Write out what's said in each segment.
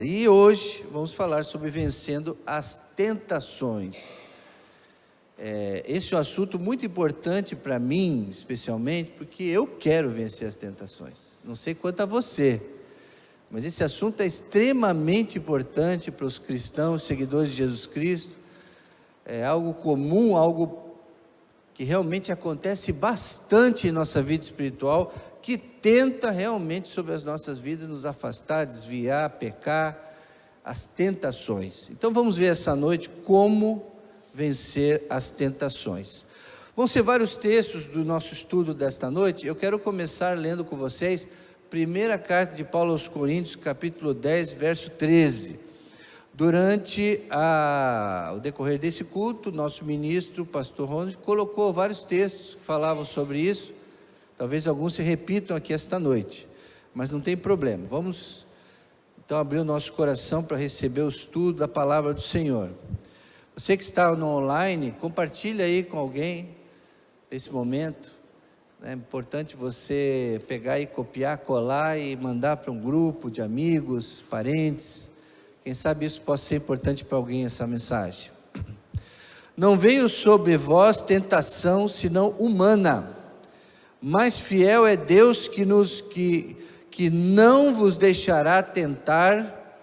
E hoje vamos falar sobre vencendo as tentações. Esse é um assunto muito importante para mim, especialmente, porque eu quero vencer as tentações. Não sei quanto a você, mas esse assunto é extremamente importante para os cristãos, seguidores de Jesus Cristo. É algo comum, algo que realmente acontece bastante em nossa vida espiritual, que tenta realmente sobre as nossas vidas nos afastar, desviar, pecar, as tentações. Então vamos ver essa noite como vencer as tentações. Vão ser vários textos do nosso estudo desta noite. Eu quero começar lendo com vocês primeira carta de Paulo aos Coríntios, capítulo 10, verso 13. Durante o decorrer desse culto, nosso ministro, o pastor Ronald, colocou vários textos que falavam sobre isso. Talvez alguns se repitam aqui esta noite, mas não tem problema. Vamos então abrir o nosso coração para receber o estudo da palavra do Senhor. Você que está no online, compartilha aí com alguém esse momento. É importante você pegar e copiar, colar e mandar para um grupo de amigos, parentes. Quem sabe isso possa ser importante para alguém, essa mensagem. Não veio sobre vós tentação senão humana, mas fiel é Deus que não vos deixará tentar,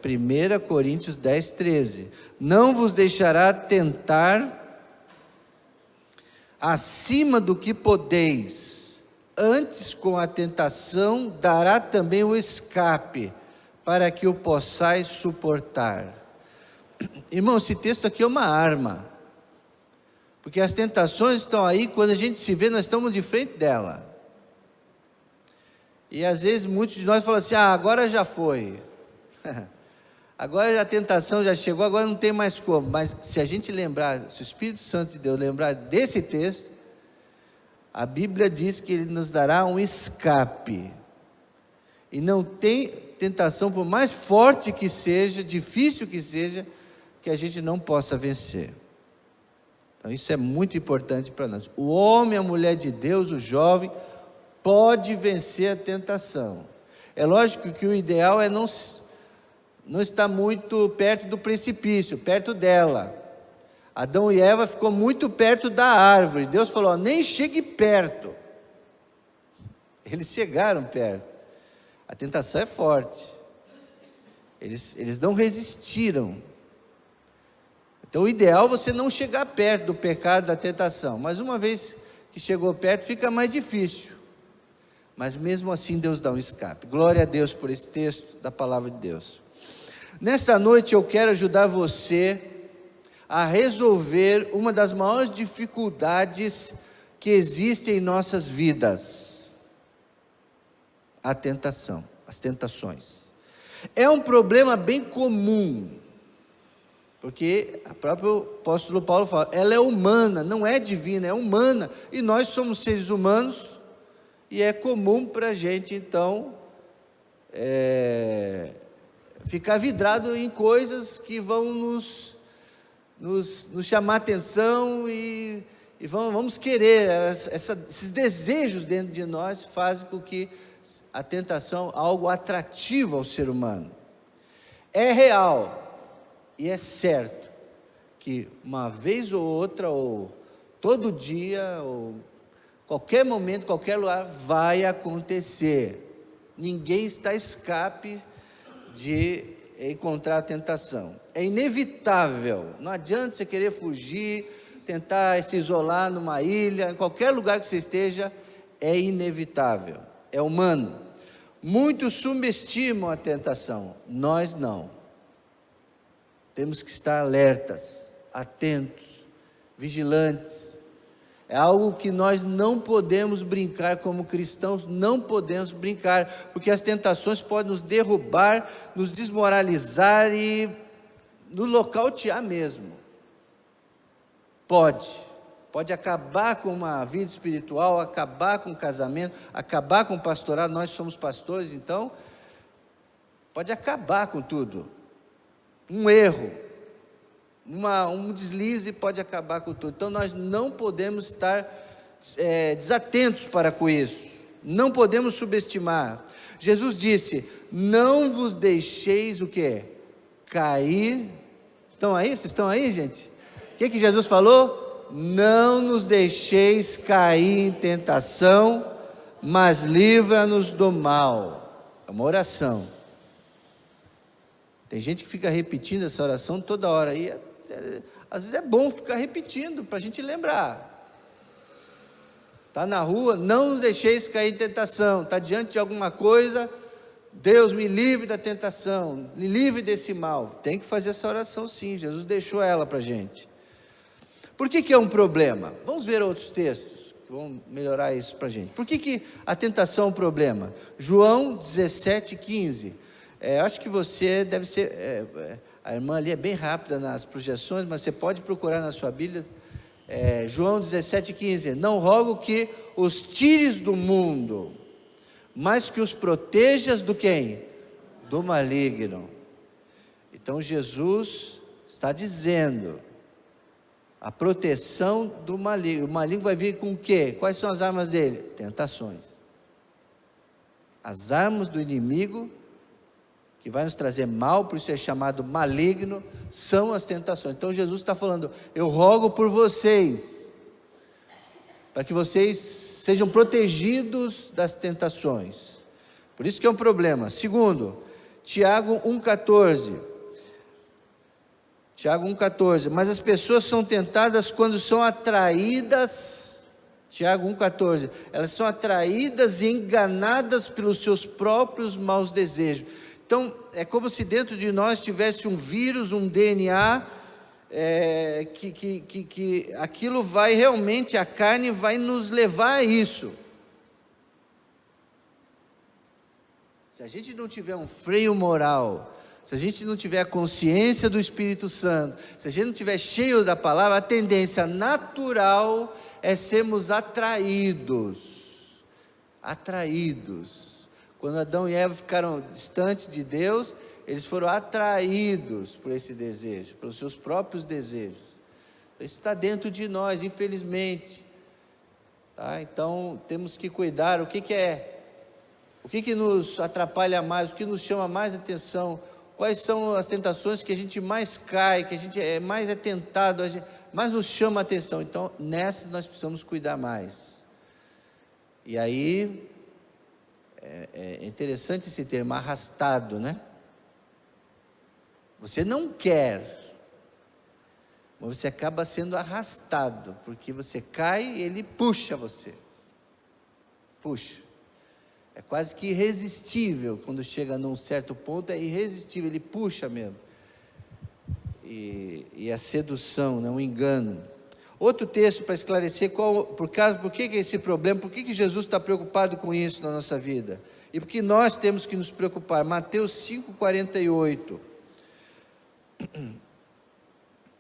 1 Coríntios 10, 13, não vos deixará tentar acima do que podeis, antes com a tentação dará também o escape, para que o possais suportar. Irmão, esse texto aqui é uma arma, porque as tentações estão aí, quando a gente se vê, nós estamos de frente dela. E às vezes muitos de nós falam assim: agora já foi, agora a tentação já chegou, agora não tem mais como. Mas se a gente lembrar, se o Espírito Santo de Deus lembrar desse texto, a Bíblia diz que Ele nos dará um escape. E não tem tentação, por mais forte que seja, difícil que seja, que a gente não possa vencer. Então isso é muito importante para nós. O homem, a mulher de Deus, o jovem, pode vencer a tentação. É lógico que o ideal é não estar muito perto do precipício, perto dela. Adão e Eva ficou muito perto da árvore. Deus falou: nem chegue perto. Eles chegaram perto. A tentação é forte. Eles não resistiram. Então o ideal é você não chegar perto do pecado, da tentação. Mas uma vez que chegou perto, fica mais difícil. Mas mesmo assim Deus dá um escape. Glória a Deus por esse texto da palavra de Deus. Nessa noite eu quero ajudar você a resolver uma das maiores dificuldades que existem em nossas vidas: a tentação, as tentações. É um problema bem comum, porque o próprio apóstolo Paulo fala, ela é humana, não é divina, é humana, e nós somos seres humanos, e é comum para a gente então ficar vidrado em coisas que vão nos chamar a atenção, e vamos querer, esses desejos dentro de nós fazem com que a tentação, algo atrativo ao ser humano. É real e é certo que uma vez ou outra, ou todo dia, ou qualquer momento, qualquer lugar, vai acontecer. Ninguém está a escape de encontrar a tentação. É inevitável. Não adianta você querer fugir, tentar se isolar numa ilha, em qualquer lugar que você esteja, é inevitável. É humano. Muitos subestimam a tentação, nós não. Temos que estar alertas, atentos, vigilantes. É algo que nós não podemos brincar como cristãos, não podemos brincar, porque as tentações podem nos derrubar, nos desmoralizar e nos nocautear mesmo. Pode acabar com uma vida espiritual, acabar com o casamento, acabar com o pastorado. Nós somos pastores, então pode acabar com tudo. Um erro, um deslize pode acabar com tudo. Então nós não podemos estar desatentos para com isso. não podemos subestimar. Jesus disse: não vos deixeis o quê? Cair. Estão aí? Vocês estão aí, gente? O que Jesus falou? Não nos deixeis cair em tentação, mas livra-nos do mal. É uma oração. Tem gente que fica repetindo essa oração toda hora, e às vezes é bom ficar repetindo, para a gente lembrar. Está na rua, não nos deixeis cair em tentação. Está diante de alguma coisa, Deus me livre da tentação, me livre desse mal. Tem que fazer essa oração sim, Jesus deixou ela para a gente. Por que é um problema? Vamos ver outros textos que vão melhorar isso para a gente. Por que a tentação é um problema? João 17,15. Acho que você deve ser... a irmã ali é bem rápida nas projeções, mas você pode procurar na sua Bíblia. João 17,15. Não rogo que os tires do mundo, mas que os protejas do quem? Do maligno. Então Jesus está dizendo a proteção do maligno. O maligno vai vir com o quê? Quais são as armas dele? Tentações. As armas do inimigo que vai nos trazer mal, por isso é chamado maligno, são as tentações. Então Jesus está falando: eu rogo por vocês, para que vocês sejam protegidos das tentações. Por isso que é um problema. Segundo, Tiago 1,14. Tiago 1,14. Mas as pessoas são tentadas quando são atraídas. Tiago 1,14. Elas são atraídas e enganadas pelos seus próprios maus desejos. Então, é como se dentro de nós tivesse um vírus, um DNA, que aquilo vai realmente, a carne vai nos levar a isso. Se a gente não tiver um freio moral, se a gente não tiver a consciência do Espírito Santo, se a gente não tiver cheio da palavra, a tendência natural é sermos atraídos. Quando Adão e Eva ficaram distantes de Deus, eles foram atraídos por esse desejo, pelos seus próprios desejos. Isso está dentro de nós, infelizmente. Tá? Então, temos que cuidar. O que nos atrapalha mais, o que nos chama mais atenção, quais são as tentações que a gente mais cai, que a gente mais é tentado, mais nos chama a atenção. Então, nessas nós precisamos cuidar mais. E aí... É interessante esse termo, arrastado, né? Você não quer, mas você acaba sendo arrastado, porque você cai e ele puxa você. Puxa. É quase que irresistível, quando chega num certo ponto, é irresistível, ele puxa mesmo. E a sedução, né? Um engano. Outro texto para esclarecer por que esse problema, por que Jesus está preocupado com isso na nossa vida, e por que nós temos que nos preocupar. Mateus 5,48.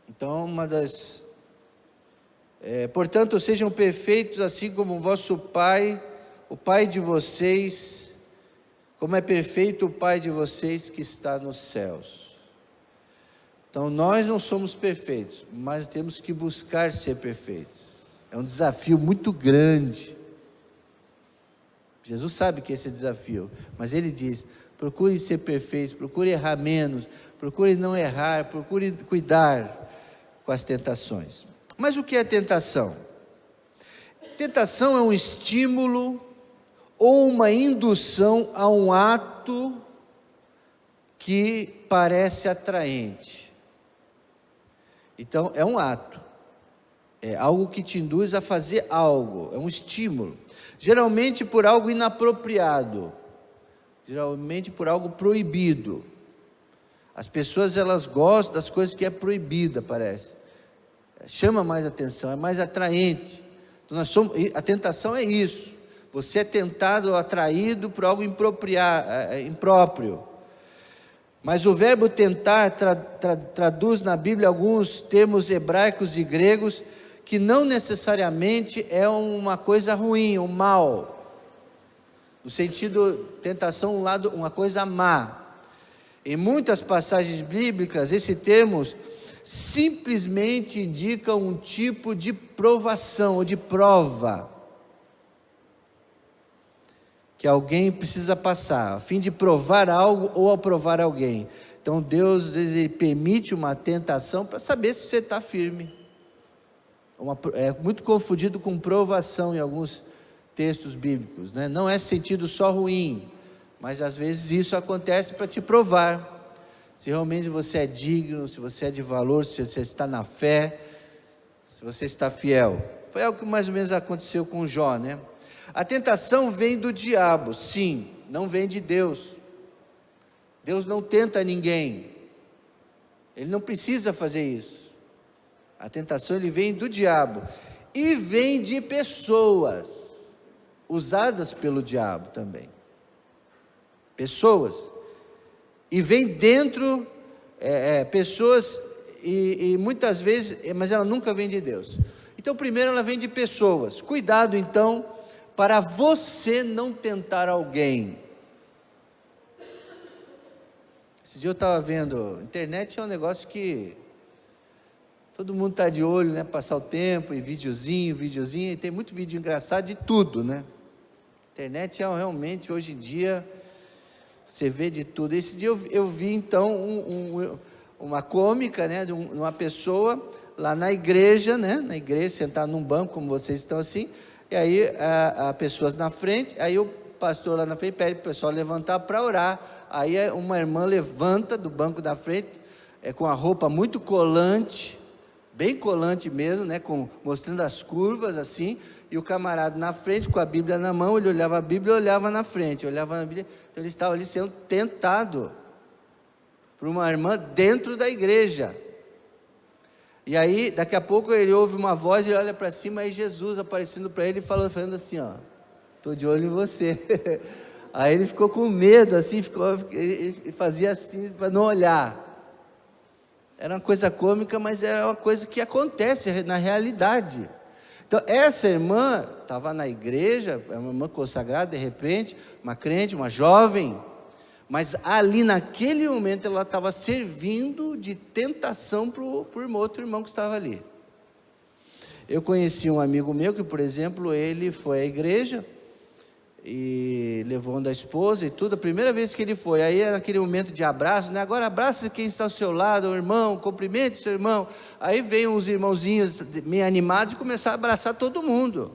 Então, portanto, sejam perfeitos assim como o vosso Pai, o Pai de vocês, como é perfeito o Pai de vocês que está nos céus. Então, nós não somos perfeitos, mas temos que buscar ser perfeitos. É um desafio muito grande. Jesus sabe que esse é desafio, mas Ele diz: procure ser perfeitos, procure errar menos, procure não errar, procure cuidar com as tentações. Mas o que é tentação? Tentação é um estímulo ou uma indução a um ato que parece atraente. Então, é um ato, é algo que te induz a fazer algo, é um estímulo, geralmente por algo inapropriado, geralmente por algo proibido. As pessoas, elas gostam das coisas que é proibida, parece, chama mais atenção, é mais atraente. Então, a tentação é isso, você é tentado, atraído por algo impróprio. Mas o verbo tentar traduz na Bíblia alguns termos hebraicos e gregos que não necessariamente é uma coisa ruim, um mal. No sentido, tentação, uma coisa má. Em muitas passagens bíblicas, esse termo simplesmente indica um tipo de provação ou de prova. que alguém precisa passar, a fim de provar algo ou aprovar alguém. Então Deus, às vezes, Ele permite uma tentação para saber se você está firme. É muito confundido com provação em alguns textos bíblicos, né? Não é sentido só ruim, mas às vezes isso acontece para te provar se realmente você é digno, se você é de valor, se você está na fé, se você está fiel. Foi algo que mais ou menos aconteceu com Jó, né? A tentação vem do diabo, sim, não vem de Deus. Deus não tenta ninguém, Ele não precisa fazer isso. A tentação ele vem do diabo, e vem de pessoas, usadas pelo diabo também. Pessoas, e vem dentro, pessoas, e muitas vezes, mas ela nunca vem de Deus. Então primeiro ela vem de pessoas. Cuidado então, para você não tentar alguém. Esse dia eu estava vendo, internet é um negócio que todo mundo está de olho, né? Passar o tempo, e videozinho, e tem muito vídeo engraçado de tudo, né? Internet é realmente, hoje em dia, você vê de tudo. Esse dia eu vi então uma cômica, né? De uma pessoa lá na igreja, né? Na igreja, sentada num banco, como vocês estão assim, e aí a pessoas na frente, aí o pastor lá na frente pede para o pessoal levantar para orar. Aí uma irmã levanta do banco da frente, com a roupa muito colante, bem colante mesmo, né, mostrando as curvas assim, e o camarada na frente com a Bíblia na mão, ele olhava a Bíblia e olhava na frente, olhava na Bíblia, então ele estava ali sendo tentado por uma irmã dentro da igreja. E aí daqui a pouco ele ouve uma voz, ele olha para cima, aí Jesus aparecendo para ele, falando assim, ó, estou de olho em você. Aí ele ficou com medo, assim, ele fazia assim para não olhar. Era uma coisa cômica, mas era uma coisa que acontece na realidade. Então essa irmã estava na igreja, é uma irmã consagrada, de repente, uma crente, uma jovem, mas ali naquele momento ela estava servindo de tentação para o outro irmão que estava ali. Eu conheci um amigo meu que, por exemplo, ele foi à igreja e levou um da esposa e tudo, a primeira vez que ele foi, aí era aquele momento de abraço, né? Agora abraça quem está ao seu lado, o irmão, cumprimente seu irmão. Aí veio uns irmãozinhos meio animados e começaram a abraçar todo mundo.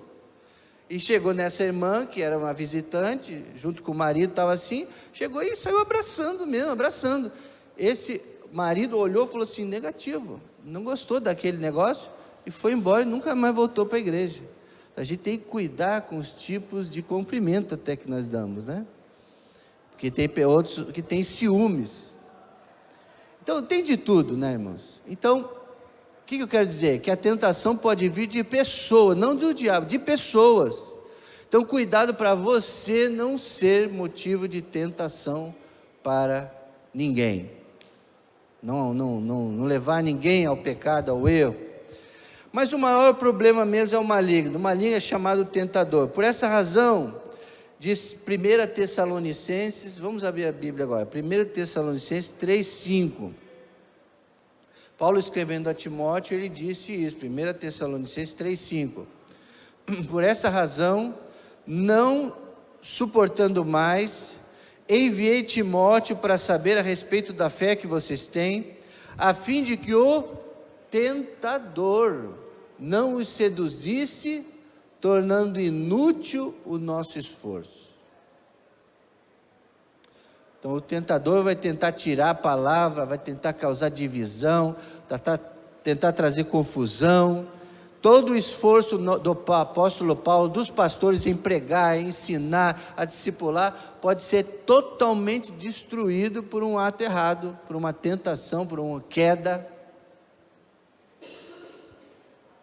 E chegou nessa irmã, que era uma visitante, junto com o marido, estava assim, chegou e saiu abraçando mesmo, abraçando. Esse marido olhou e falou assim, negativo, não gostou daquele negócio, e foi embora e nunca mais voltou para a igreja. A gente tem que cuidar com os tipos de cumprimento até que nós damos, né? Porque tem outros que têm ciúmes. Então tem de tudo, né, irmãos? Então, o que eu quero dizer? Que a tentação pode vir de pessoas, não do diabo, de pessoas. Então cuidado para você não ser motivo de tentação para ninguém. Não levar ninguém ao pecado, ao erro. Mas o maior problema mesmo é o maligno. O maligno é chamado tentador. Por essa razão, diz 1 Tessalonicenses, vamos abrir a Bíblia agora, 1 Tessalonicenses 3,5. Paulo escrevendo a Timóteo, ele disse isso, 1 Tessalonicenses 3,5. Por essa razão, não suportando mais, enviei Timóteo para saber a respeito da fé que vocês têm, a fim de que o tentador não os seduzisse, tornando inútil o nosso esforço. Então o tentador vai tentar tirar a palavra, vai tentar causar divisão, tentar trazer confusão. Todo o esforço do apóstolo Paulo, dos pastores em pregar, em ensinar, a discipular, pode ser totalmente destruído por um ato errado, por uma tentação, por uma queda.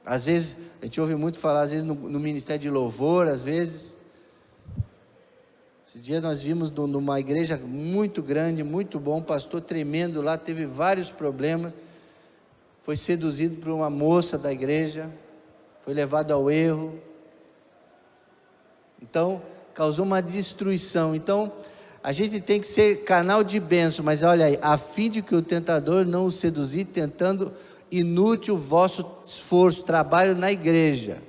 Às vezes, a gente ouve muito falar, às vezes no ministério de louvor, às vezes. Esse dia nós vimos numa igreja muito grande, muito bom, um pastor tremendo lá, teve vários problemas, foi seduzido por uma moça da igreja, foi levado ao erro, então causou uma destruição. Então a gente tem que ser canal de bênção, mas olha aí, a fim de que o tentador não o seduzir, tentando inútil o vosso esforço, trabalho na igreja.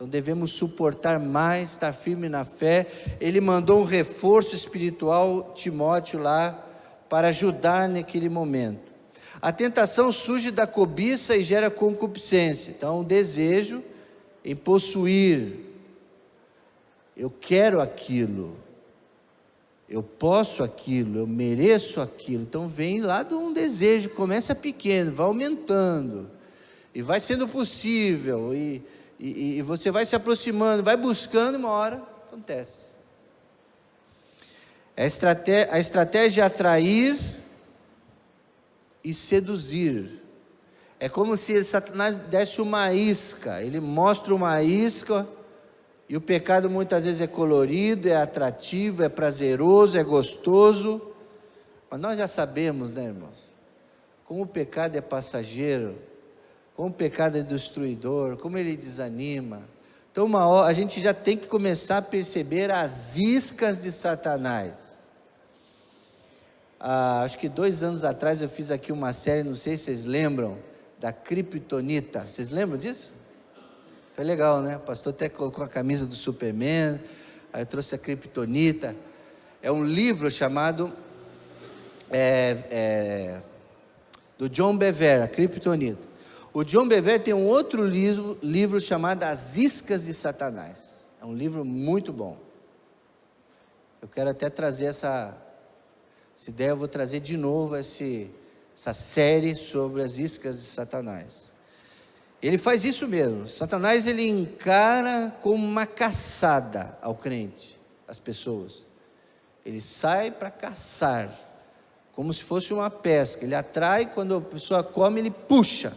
Então devemos suportar mais, estar firme na fé. Ele mandou um reforço espiritual, Timóteo, lá, para ajudar naquele momento. A tentação surge da cobiça e gera concupiscência. Então, o desejo em possuir. Eu quero aquilo. Eu posso aquilo, eu mereço aquilo. Então vem lá de um desejo, começa pequeno, vai aumentando. E vai sendo possível. E você vai se aproximando, vai buscando, uma hora acontece. A estratégia é atrair e seduzir. É como se Satanás desse uma isca. Ele mostra uma isca. E o pecado muitas vezes é colorido, é atrativo, é prazeroso, é gostoso. Mas nós já sabemos, né, irmãos? Como o pecado é passageiro, como o pecado é destruidor, como ele desanima. Então uma hora, a gente já tem que começar a perceber as iscas de Satanás. Acho que 2 anos atrás eu fiz aqui uma série, não sei se vocês lembram, da Kryptonita. Vocês lembram disso? Foi legal, né? O pastor até colocou a camisa do Superman, aí eu trouxe a Kryptonita. É um livro chamado do John Bevere, a Kryptonita. O John Bevere tem um outro livro chamado As Iscas de Satanás. É um livro muito bom. Eu quero até trazer essa ideia, eu vou trazer de novo essa série sobre as iscas de Satanás. Ele faz isso mesmo. Satanás, ele encara como uma caçada ao crente, as pessoas. Ele sai para caçar, como se fosse uma pesca. Ele atrai, quando a pessoa come, ele puxa.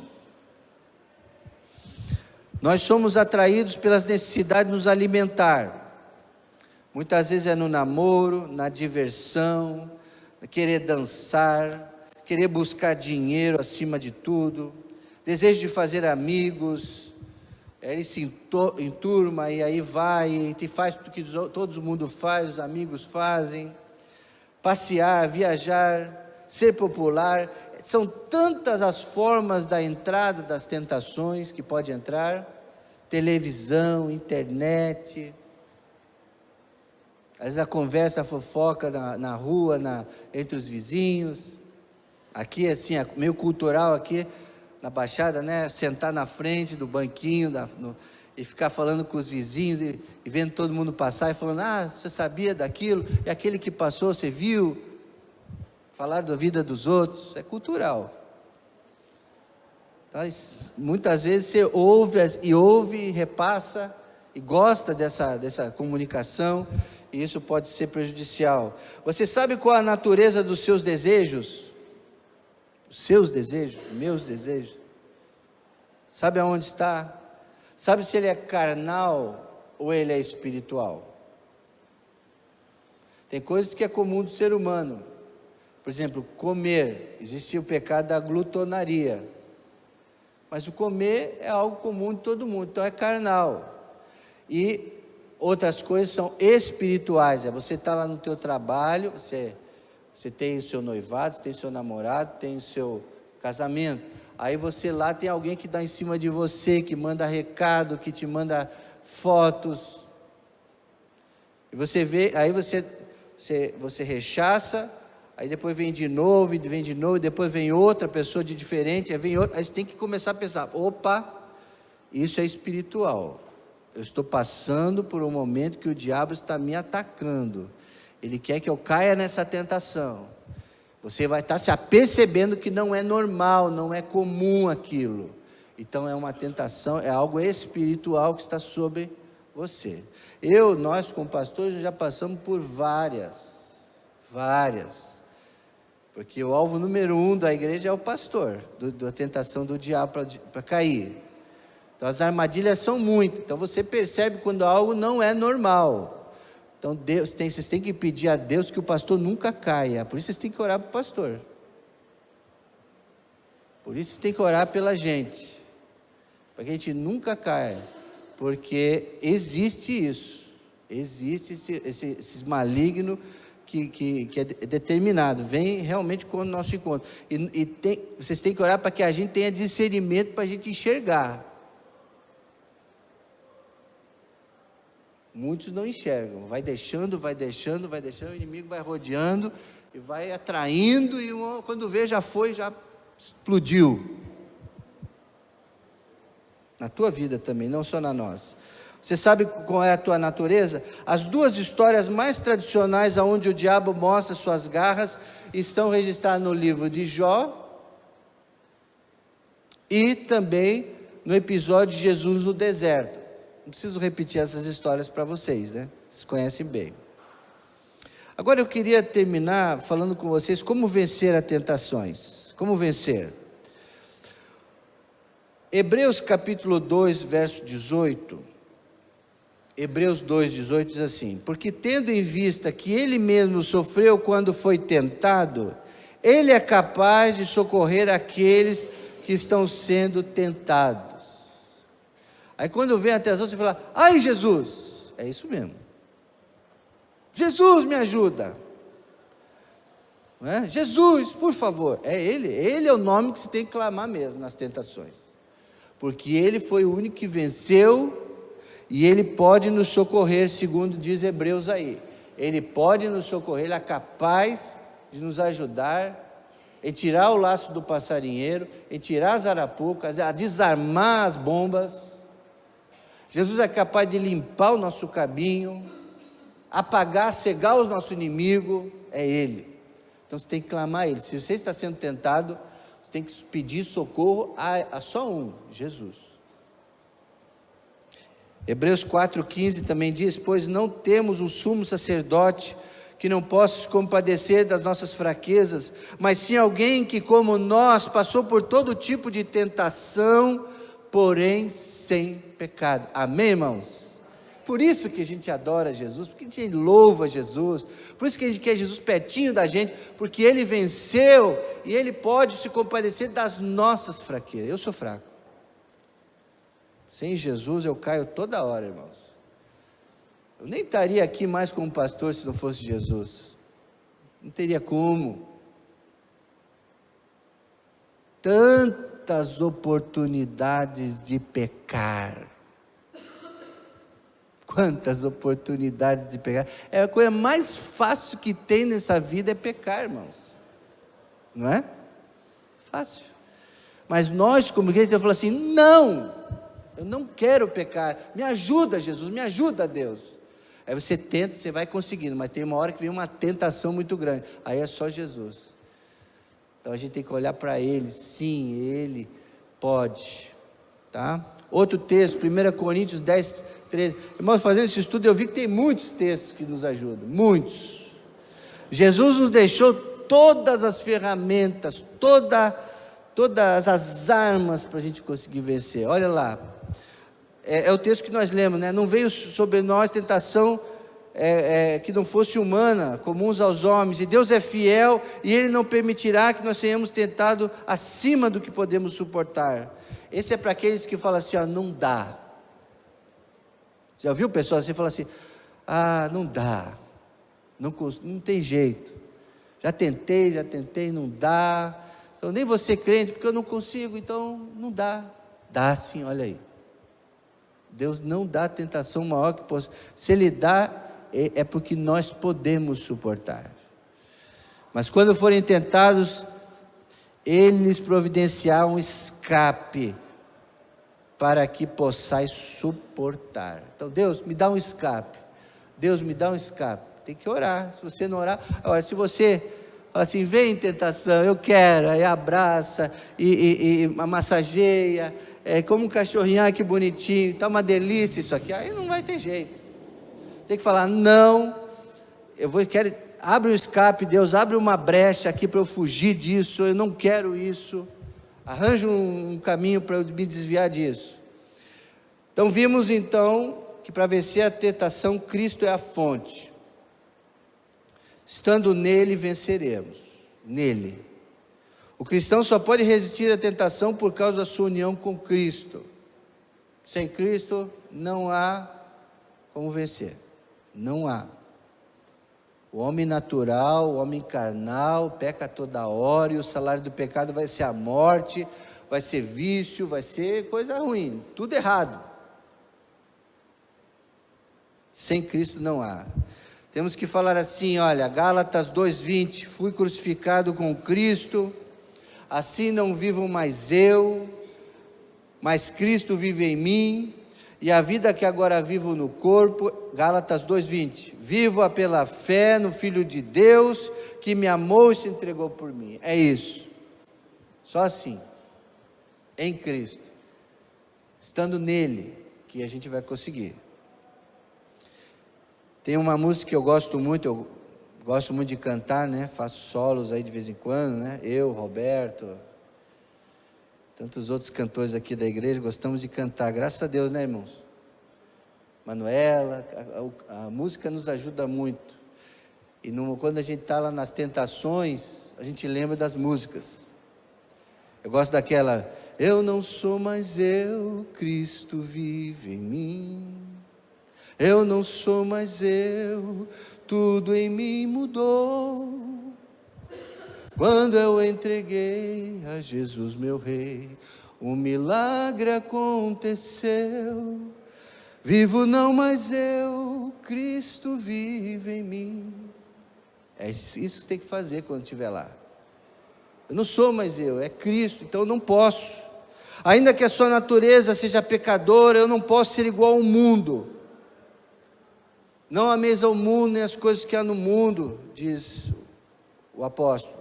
Nós somos atraídos pelas necessidades de nos alimentar. Muitas vezes é no namoro, na diversão, querer dançar, querer buscar dinheiro acima de tudo, desejo de fazer amigos. Ele se enturma e aí vai e faz o que todo mundo faz, os amigos fazem. Passear, viajar, ser popular. São tantas as formas da entrada das tentações que pode entrar. Televisão, internet. Às vezes a conversa, a fofoca na rua, entre os vizinhos. Aqui assim, meio cultural aqui na Baixada, né? Sentar na frente do banquinho e ficar falando com os vizinhos e vendo todo mundo passar e falando: você sabia daquilo? E aquele que passou, você viu? Falar da vida dos outros, é cultural. Então, muitas vezes você ouve, repassa e gosta dessa comunicação, e isso pode ser prejudicial. Você sabe qual a natureza dos seus desejos? Os seus desejos, meus desejos? Sabe aonde está? Sabe se ele é carnal ou ele é espiritual? Tem coisas que é comum do ser humano. Por exemplo, comer. Existe o pecado da glutonaria. Mas o comer é algo comum de todo mundo, então é carnal. E outras coisas são espirituais. Você está lá no teu trabalho, você tem o seu noivado, você tem o seu namorado, tem o seu casamento. Aí você lá tem alguém que dá em cima de você, que manda recado, que te manda fotos. E você vê, aí você rechaça, aí depois vem de novo, e depois vem outra pessoa de diferente, aí vem outra, aí você tem que começar a pensar: opa, isso é espiritual. Eu estou passando por um momento que o diabo está me atacando. Ele quer que eu caia nessa tentação. Você vai estar se apercebendo que não é normal, não é comum aquilo. Então é uma tentação, é algo espiritual que está sobre você. Nós como pastores já passamos por várias. Porque o alvo número 1 da igreja é o pastor, da tentação do diabo para cair. Então as armadilhas são muitas. Então você percebe quando algo não é normal. Então vocês têm que pedir a Deus que o pastor nunca caia. Por isso vocês têm que orar para o pastor. Por isso vocês têm que orar pela gente, para que a gente nunca caia. Porque existe isso. Existe esses malignos que é determinado. Vem realmente com o nosso encontro. Vocês têm que orar para que a gente tenha discernimento para a gente enxergar. Muitos não enxergam, vai deixando, o inimigo vai rodeando e vai atraindo, e quando vê já foi, já explodiu. Na tua vida também, não só na nossa. Você sabe qual é a tua natureza? As duas histórias mais tradicionais onde o diabo mostra suas garras estão registradas no livro de Jó e também no episódio de Jesus no deserto. Não preciso repetir essas histórias para vocês, né? Vocês conhecem bem. Agora eu queria terminar falando com vocês como vencer as tentações. Como vencer? Hebreus capítulo 2, verso 18. Hebreus 2, 18 diz assim: porque tendo em vista que ele mesmo sofreu quando foi tentado, ele é capaz de socorrer aqueles que estão sendo tentados. Aí quando vem a tentação, você fala: ai Jesus, é isso mesmo, Jesus me ajuda, não é? Jesus, por favor, é Ele é o nome que se tem que clamar mesmo nas tentações, porque Ele foi o único que venceu, e Ele pode nos socorrer, segundo diz Hebreus aí, Ele pode nos socorrer, Ele é capaz de nos ajudar, em tirar o laço do passarinheiro, em tirar as arapucas, a desarmar as bombas. Jesus é capaz de limpar o nosso caminho, apagar, cegar os nossos inimigos, é Ele. Então você tem que clamar a Ele. Se você está sendo tentado, você tem que pedir socorro a só um, Jesus. Hebreus 4,15 também diz: pois não temos um sumo sacerdote que não possa se compadecer das nossas fraquezas, mas sim alguém que, como nós, passou por todo tipo de tentação, porém sem pecado. Amém, irmãos? Por isso que a gente adora Jesus, porque a gente louva Jesus, por isso que a gente quer Jesus pertinho da gente, porque Ele venceu e Ele pode se compadecer das nossas fraquezas. Eu sou fraco, sem Jesus eu caio toda hora, irmãos. Eu nem estaria aqui mais como pastor se não fosse Jesus, não teria como. Tantas oportunidades de pecar, quantas oportunidades de pecar, é a coisa mais fácil que tem nessa vida é pecar, irmãos, não é? Fácil, mas nós como igreja falamos assim: não, eu não quero pecar, me ajuda Jesus, me ajuda Deus. Aí você tenta, você vai conseguindo, mas tem uma hora que vem uma tentação muito grande, aí é só Jesus. Então a gente tem que olhar para Ele, sim, Ele pode, tá? Outro texto, 1 Coríntios 10, 13, irmãos, fazendo esse estudo eu vi que tem muitos textos que nos ajudam, muitos. Jesus nos deixou todas as ferramentas, todas as armas para a gente conseguir vencer. Olha lá, é o texto que nós lemos, né? Não veio sobre nós tentação que não fosse humana, comuns aos homens, e Deus é fiel, e Ele não permitirá que nós tenhamos tentado acima do que podemos suportar. Esse é para aqueles que falam assim: ó, não dá. Já ouviu pessoal assim, fala assim: ah, não dá, não tem jeito, já tentei, não dá, então nem vou ser crente porque eu não consigo, então não dá. Dá sim, olha aí, Deus não dá tentação maior que possa. Se Ele dá, é porque nós podemos suportar. Mas quando forem tentados, Ele lhes providenciará um escape, para que possais suportar. Então Deus me dá um escape, Deus me dá um escape. Tem que orar. Se você não orar, agora se você fala assim: vem tentação, eu quero, aí abraça e massageia, como um cachorrinho, ai que bonitinho, está uma delícia isso aqui, aí não vai ter jeito. Você tem que falar: não, quero, abre um escape, Deus, abre uma brecha aqui para eu fugir disso, eu não quero isso, arranja um caminho para eu me desviar disso. Então vimos então que para vencer a tentação, Cristo é a fonte, estando nele venceremos, nele. O cristão só pode resistir à tentação por causa da sua união com Cristo. Sem Cristo não há como vencer, não há. O homem natural, o homem carnal, peca toda hora, e o salário do pecado vai ser a morte, vai ser vício, vai ser coisa ruim, tudo errado. Sem Cristo não há. Temos que falar assim, olha, Gálatas 2:20, fui crucificado com Cristo, assim não vivo mais eu, mas Cristo vive em mim, e a vida que agora vivo no corpo, Gálatas 2:20, vivo-a pela fé no Filho de Deus, que me amou e se entregou por mim. É isso, só assim, em Cristo, estando nele, que a gente vai conseguir. Tem uma música que eu gosto muito de cantar, né? Faço solos aí de vez em quando, né? Eu, Roberto, tantos outros cantores aqui da igreja, gostamos de cantar, graças a Deus, né, irmãos? Manuela, a música nos ajuda muito. E quando a gente está lá nas tentações, a gente lembra das músicas. Eu gosto daquela, eu não sou mais eu, Cristo vive em mim. Eu não sou mais eu, tudo em mim mudou. Quando eu entreguei a Jesus meu Rei, um milagre aconteceu. Vivo não mais eu, Cristo vive em mim. É isso que você tem que fazer quando estiver lá. Eu não sou mais eu, é Cristo, então eu não posso. Ainda que a sua natureza seja pecadora, eu não posso ser igual ao mundo. Não ameis ao mundo nem as coisas que há no mundo, diz o apóstolo.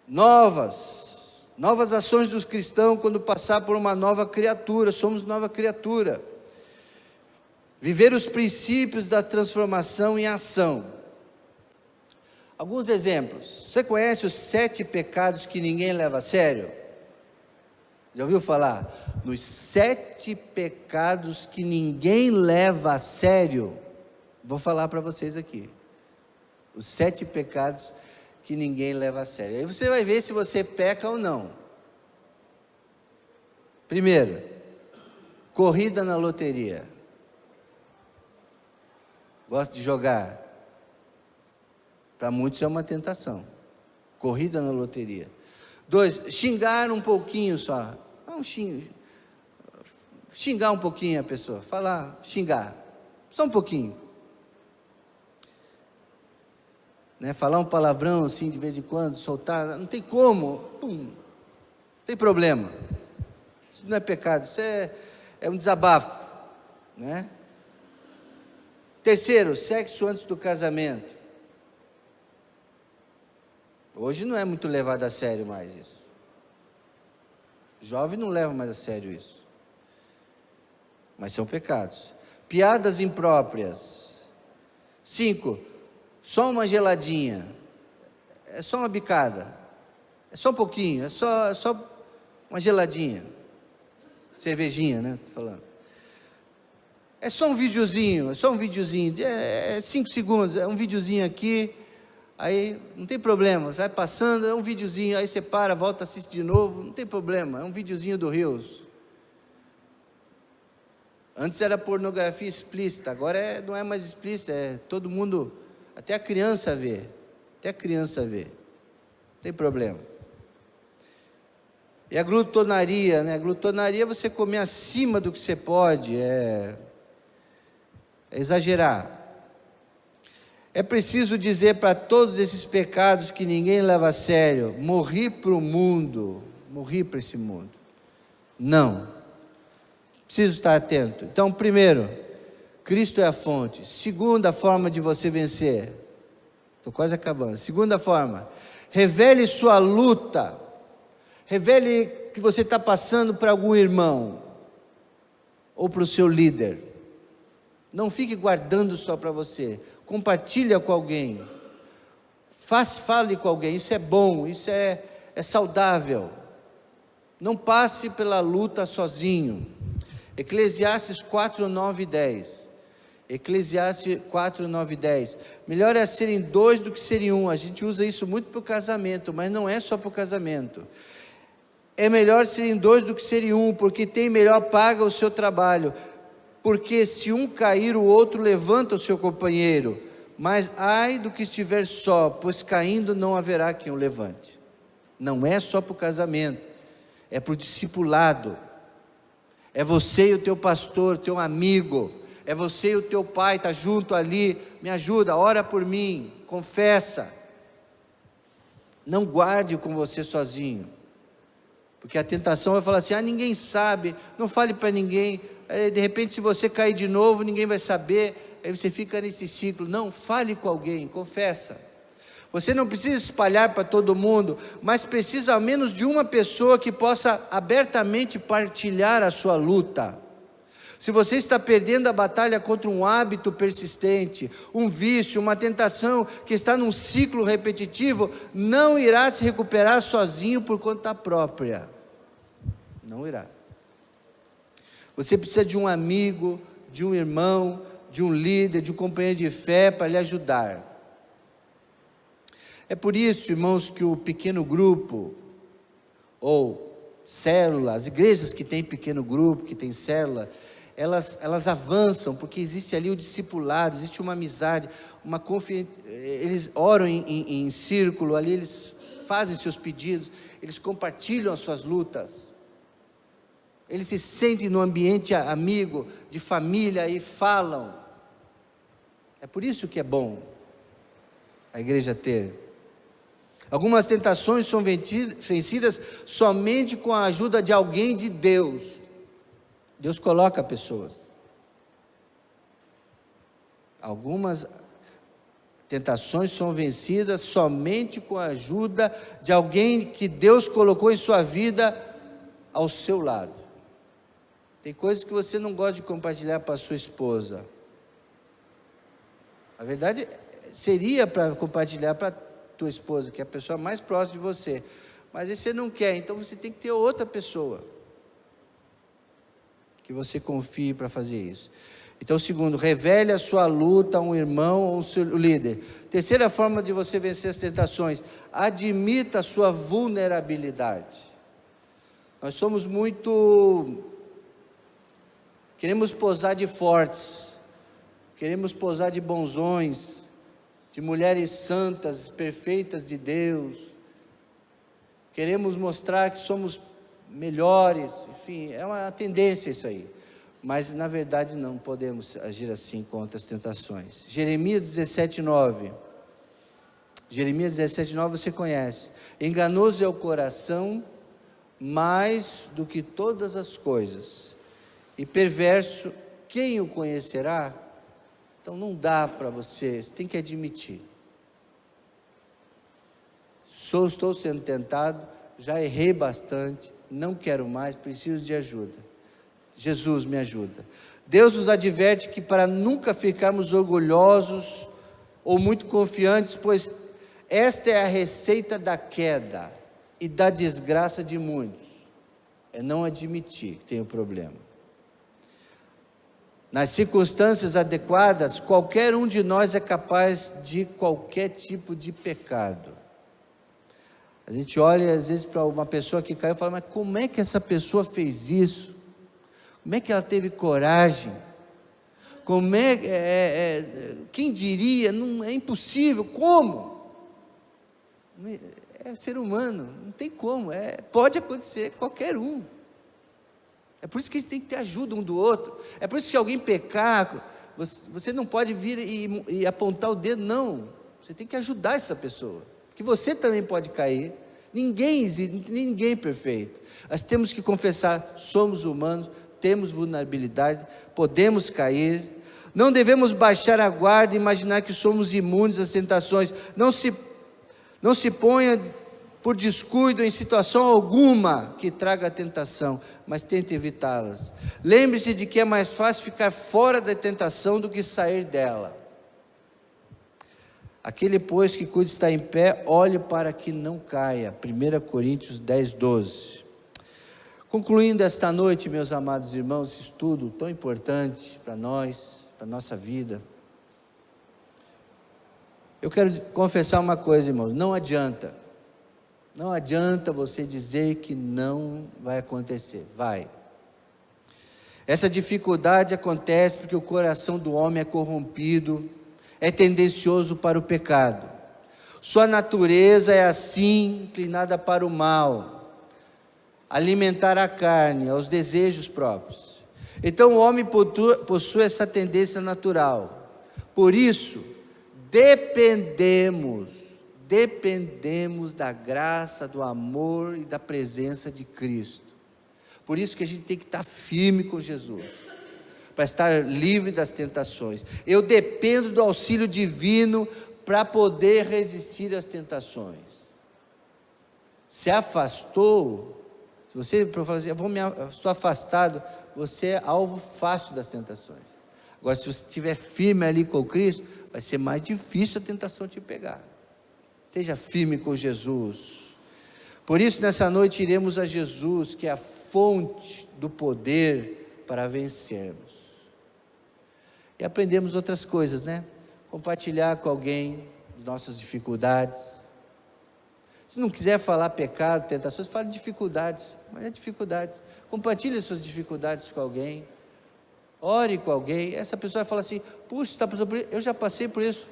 Novas ações dos cristãos quando passar por uma nova criatura, somos nova criatura. Viver os princípios da transformação em ação. Alguns exemplos. Você conhece os 7 pecados que ninguém leva a sério? Já ouviu falar? Nos 7 pecados que ninguém leva a sério. Vou falar para vocês aqui. Os 7 pecados que ninguém leva a sério. Aí você vai ver se você peca ou não. Primeiro, corrida na loteria. Gosta de jogar? Para muitos é uma tentação. Corrida na loteria. 2, xingar um pouquinho só. Não xingar um pouquinho a pessoa. Xingar. Só um pouquinho. Né? Falar um palavrão assim de vez em quando, soltar. Não tem como. Pum. Não tem problema. Isso não é pecado. Isso é um desabafo. Né? Terceiro, sexo antes do casamento. Hoje não é muito levado a sério mais isso. Jovem não leva mais a sério isso. Mas são pecados. Piadas impróprias. 5, só uma geladinha. É só uma bicada. É só um pouquinho. É só uma geladinha. Cervejinha, né? Tô falando. É só um videozinho. É 5 segundos. É um videozinho aqui. Aí não tem problema, vai passando, é um videozinho, aí você para, volta, assiste de novo, não tem problema, é um videozinho do Rios. Antes era pornografia explícita, agora não é mais explícita, é todo mundo, até a criança vê, não tem problema. E a glutonaria, né? A glutonaria é você comer acima do que você pode, é exagerar. É preciso dizer para todos esses pecados que ninguém leva a sério, morri para o mundo, morri para esse mundo. Não. Preciso estar atento. Então, primeiro, Cristo é a fonte. Segunda forma de você vencer. Estou quase acabando. Segunda forma, revele sua luta. Revele que você está passando para algum irmão ou para o seu líder. Não fique guardando só para você. Compartilha com alguém, fale com alguém, isso é bom, isso é saudável. Não passe pela luta sozinho. Eclesiastes 4, 9 e 10. Eclesiastes 4, 9 e 10. Melhor é serem 2 do que serem 1. A gente usa isso muito para o casamento, mas não é só para o casamento. É melhor serem 2 do que serem 1, porque tem melhor paga o seu trabalho. Porque se um cair, o outro levanta o seu companheiro. Mas ai do que estiver só, pois caindo não haverá quem o levante. Não é só para o casamento, é para o discipulado. É você e o teu pastor, teu amigo. É você e o teu pai, está junto ali. Me ajuda, ora por mim, confessa. Não guarde com você sozinho. Porque a tentação vai falar assim: ninguém sabe, não fale para ninguém. Aí, de repente, se você cair de novo, ninguém vai saber. Aí você fica nesse ciclo. Não, fale com alguém, confessa. Você não precisa espalhar para todo mundo, mas precisa ao menos de uma pessoa que possa abertamente partilhar a sua luta. Se você está perdendo a batalha contra um hábito persistente, um vício, uma tentação que está num ciclo repetitivo, não irá se recuperar sozinho por conta própria. Não irá. Você precisa de um amigo, de um irmão, de um líder, de um companheiro de fé para lhe ajudar. É por isso, irmãos, que o pequeno grupo, ou célula, as igrejas que têm pequeno grupo, que têm célula, elas avançam, porque existe ali o discipulado, existe uma amizade, eles oram em círculo, ali eles fazem seus pedidos, eles compartilham as suas lutas, eles se sentem no ambiente amigo, de família, e falam. É por isso que é bom a igreja ter. Algumas tentações são vencidas somente com a ajuda de alguém de Deus. Deus coloca pessoas. Algumas tentações são vencidas somente com a ajuda de alguém que Deus colocou em sua vida ao seu lado. Tem coisas que você não gosta de compartilhar para a sua esposa. A verdade seria para compartilhar para a tua esposa, que é a pessoa mais próxima de você. Mas aí você não quer, então você tem que ter outra pessoa que você confie para fazer isso. Então, segundo, revele a sua luta a um irmão ou um seu líder. Terceira forma de você vencer as tentações: admita a sua vulnerabilidade. Nós somos queremos posar de fortes, queremos posar de bonzões, de mulheres santas, perfeitas de Deus, queremos mostrar que somos melhores, enfim, é uma tendência isso aí, mas na verdade não podemos agir assim contra as tentações. Jeremias 17:9, você conhece: enganoso é o coração mais do que todas as coisas, e perverso, quem o conhecerá? Então não dá para você tem que admitir: estou sendo tentado, já errei bastante, não quero mais, preciso de ajuda. Jesus me ajuda. Deus nos adverte que para nunca ficarmos orgulhosos ou muito confiantes, pois esta é a receita da queda e da desgraça de muitos, é não admitir que tem o problema. Nas circunstâncias adequadas, qualquer um de nós é capaz de qualquer tipo de pecado. A gente olha às vezes para uma pessoa que caiu e fala: mas como é que essa pessoa fez isso? Como é que ela teve coragem? Como quem diria? Não, é impossível, como? É ser humano, não tem como, pode acontecer, qualquer um. É por isso que a gente tem que ter ajuda um do outro. É por isso que alguém pecar, você não pode vir e apontar o dedo, não. Você tem que ajudar essa pessoa, porque você também pode cair. Ninguém é perfeito. Nós temos que confessar: somos humanos, temos vulnerabilidade, podemos cair. Não devemos baixar a guarda e imaginar que somos imunes às tentações. Não se ponha por descuido em situação alguma que traga a tentação, mas tente evitá-las. Lembre-se de que é mais fácil ficar fora da tentação do que sair dela. Aquele, pois, que cuida estar em pé, olhe para que não caia. 1 Coríntios 10:12. Concluindo esta noite, meus amados irmãos, esse estudo tão importante para nós, para a nossa vida, eu quero confessar uma coisa, irmãos: não adianta você dizer que não vai acontecer, vai. Essa dificuldade acontece porque o coração do homem é corrompido, é tendencioso para o pecado. Sua natureza é assim, inclinada para o mal. alimentar a carne, aos desejos próprios. Então o homem possui essa tendência natural. Por isso, dependemos da graça, do amor e da presença de Cristo. Por isso que a gente tem que estar firme com Jesus, para estar livre das tentações. Eu dependo do auxílio divino para poder resistir às tentações. Se afastou, se você fala assim, estou afastado, você é alvo fácil das tentações. Agora, se você estiver firme ali com Cristo, vai ser mais difícil a tentação te pegar. Seja firme com Jesus. Por isso, nessa noite, iremos a Jesus, que é a fonte do poder para vencermos. E aprendemos outras coisas, né? Compartilhar com alguém nossas dificuldades. Se não quiser falar pecado, tentações, fale dificuldades, mas é dificuldades. Compartilhe suas dificuldades com alguém. Ore com alguém. Essa pessoa vai falar assim: puxa, você está passando por isso? Eu já passei por isso.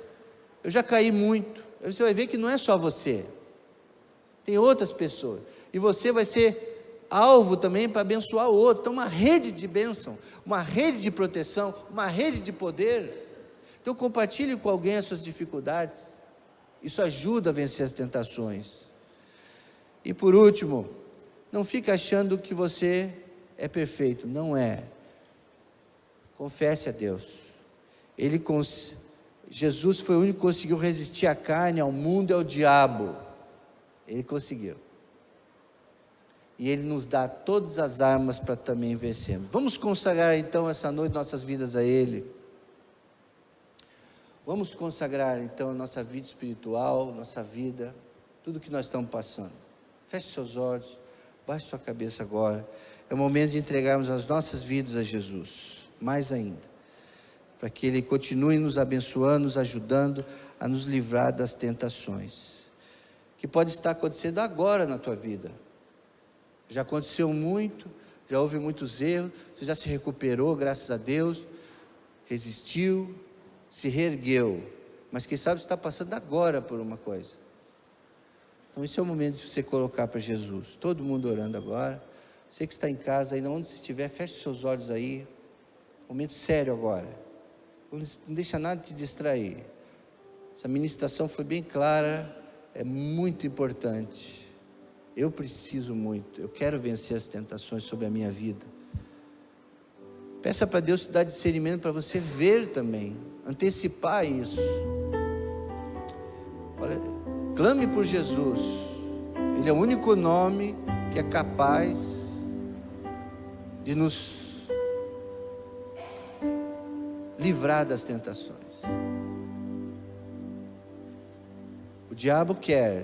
Eu já caí muito. Aí você vai ver que não é só você. Tem outras pessoas. E você vai ser alvo também para abençoar o outro. Então, uma rede de bênção, uma rede de proteção, uma rede de poder. Então, compartilhe com alguém as suas dificuldades. Isso ajuda a vencer as tentações. E por último, não fique achando que você é perfeito. Não é. Confesse a Deus. Jesus foi o único que conseguiu resistir à carne, ao mundo e ao diabo. Ele conseguiu. E Ele nos dá todas as armas para também vencermos. Vamos consagrar então essa noite nossas vidas a Ele. Vamos consagrar então a nossa vida espiritual, nossa vida, tudo que nós estamos passando. Feche seus olhos, baixe sua cabeça agora. É o momento de entregarmos as nossas vidas a Jesus, mais ainda, para que Ele continue nos abençoando, nos ajudando a nos livrar das tentações, que pode estar acontecendo agora na tua vida. Já aconteceu muito, já houve muitos erros, você já se recuperou, graças a Deus, resistiu, se reergueu, mas quem sabe você está passando agora por uma coisa. Então esse é o momento de você colocar para Jesus. Todo mundo orando agora. Você que está em casa, aí onde você estiver, feche seus olhos aí. Momento sério agora. Não deixa nada te distrair. Essa ministração foi bem clara, é muito importante. Eu preciso muito, eu quero vencer as tentações sobre a minha vida. Peça para Deus te dar discernimento para você ver também, antecipar isso. Clame por Jesus. Ele é o único nome que é capaz de nos livrar das tentações. O diabo quer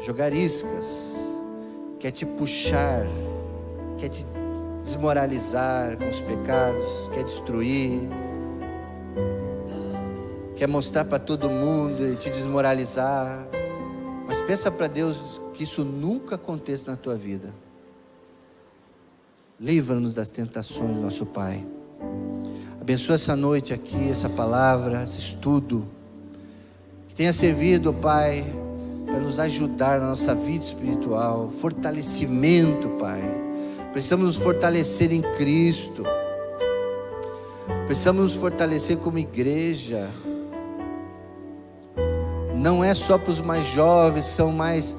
jogar iscas, quer te puxar, quer te desmoralizar com os pecados, quer destruir, quer mostrar para todo mundo e te desmoralizar. Mas peça para Deus que isso nunca aconteça na tua vida. Livra-nos das tentações, nosso Pai. Abençoa essa noite aqui, essa palavra, esse estudo, que tenha servido, Pai, para nos ajudar na nossa vida espiritual, fortalecimento, Pai. Precisamos nos fortalecer em Cristo, precisamos nos fortalecer como igreja. Não é só para os mais jovens, são mais,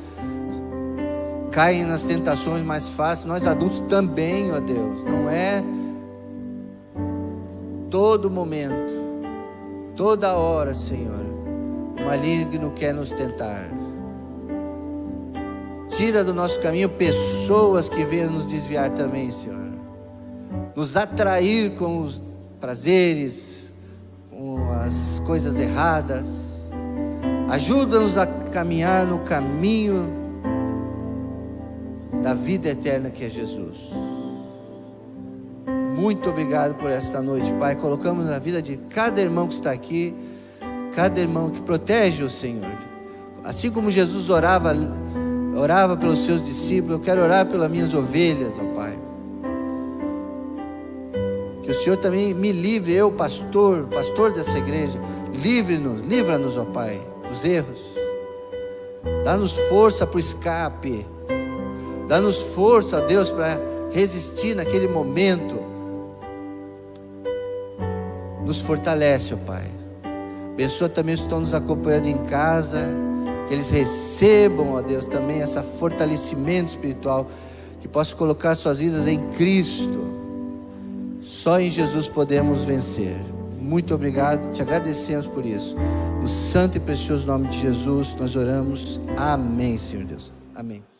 caem nas tentações mais fáceis, nós adultos também, ó Deus. Não é todo momento, toda hora, Senhor, o maligno quer nos tentar. Tira do nosso caminho pessoas que venham nos desviar também, Senhor. Nos atrair com os prazeres, com as coisas erradas. Ajuda-nos a caminhar no caminho da vida eterna que é Jesus. Muito obrigado por esta noite, Pai. Colocamos na vida de cada irmão que está aqui, cada irmão que protege o Senhor. Assim como Jesus orava pelos seus discípulos, eu quero orar pelas minhas ovelhas, ó Pai. Que o Senhor também me livre, eu, pastor dessa igreja, livra-nos, ó Pai, dos erros. Dá-nos força para o escape. Dá-nos força, Deus, para resistir naquele momento. Nos fortalece, ó Pai. Abençoa também os que estão nos acompanhando em casa, que eles recebam, ó Deus, também esse fortalecimento espiritual, que possam colocar suas vidas em Cristo. Só em Jesus podemos vencer. Muito obrigado, te agradecemos por isso. No santo e precioso nome de Jesus nós oramos. Amém, Senhor Deus. Amém.